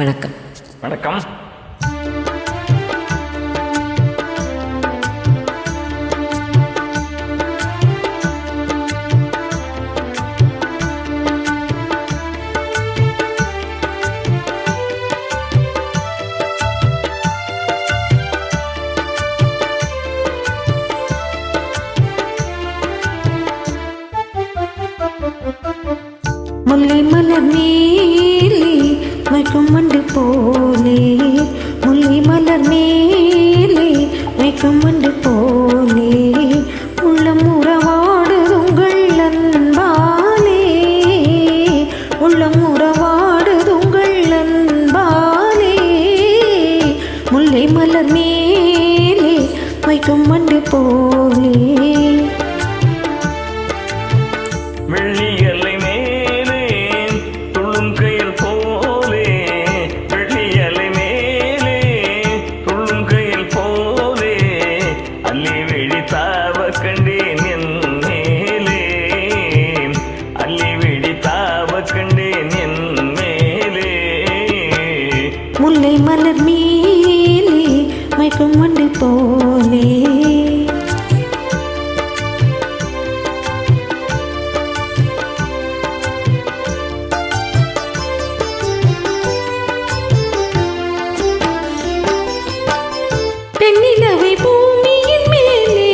வணக்கம். வணக்கம். முல்லை மலர் மேலே வைக்கும் மண்டு போலே, முல்லை மலர் மேலே வைக்கும் மண்டு போலே, உள்ளம் உறவாடுது உங்கள் அன்பாலே, உள்ளம் உறவாடுது உங்கள் அன்பாலே, முல்லை மலர் மேலே வைக்கும் மண்டு போலே. வெள்ளியலை மேலே துள்ளும் கையில் போலே, வெள்ளியலை மேலே துள்ளும் கையில் போலே, அள்ளி வெடித்தாவ கண்டேன் என் மேலே, அள்ளி வெடித்தாவ கண்டேன் என் மேலே. முல்லை மலர் மேலே மயக்கும் மண்டு போலே, பெண்ணிலவை பூமியின் மேலே,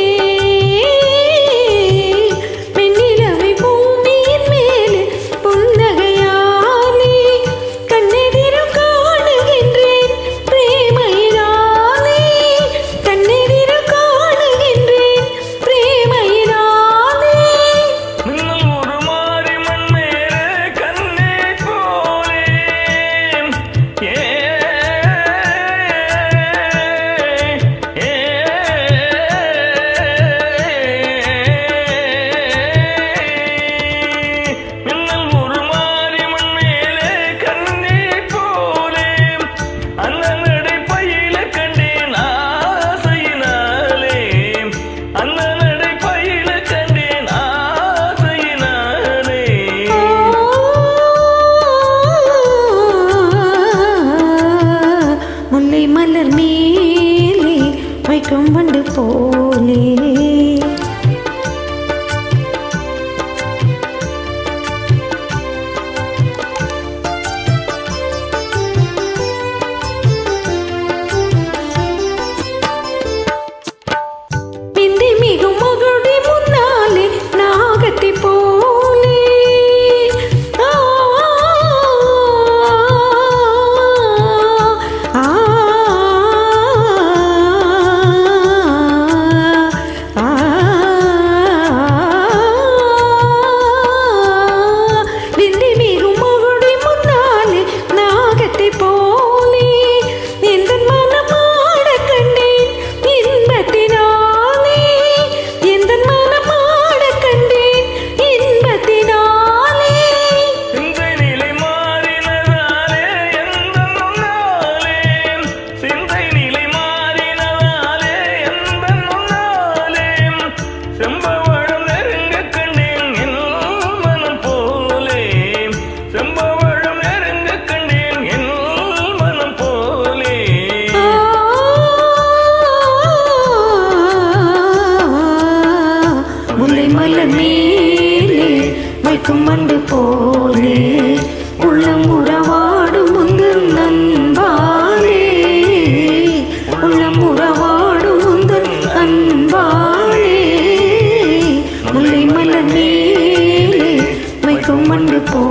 பெண்ணிலவை பூமியின் மேலே புன்னகையாலே கண்ணெதிரும் காணுகின்றேன் பிரேமையினாலே, கண்ணெதிரும் காணுகின்றேன் பிரேமையினாலே. மின்னல் ஒரு மாறி மண் மேலே கண்ணே போலே, முல்லை மலர் மேலே வைக்கும் வண்டு போலே. பிந்தி மிகும் மகுடி முன்னாலே நாகத்தை போலே, ஆ ஆ ஆ, பிந்தி மிகும் மகுடி முன்னாலே நாகத்தை போலே, எந்த மனமாட கண்டேன் இன்பத்தினாலே, எந்த மனமாட கண்டேன் இன்பத்தினாலே. சிந்தை நிலை மாறினதாலே எந்த முன்னாலே, சிந்தை நிலை மாறினதாலே எந்த முன்னாலே, செம்பவழம் நெருங்க கண்டேன் என் மனம் போலே, செம்பவழம் நெருங்க கண்டேன் என் மனம் போலே. முல்லை மலர் மேலே வைக்கும் மண்டு போலே, உள்ளம் உறவாடும் உந்தன் அன்பாலே, உள்ளம் உறவாடும் உந்தன் அன்பாலே, முல்லை மலர் மேலே வைக்கும் மண்டு போலே.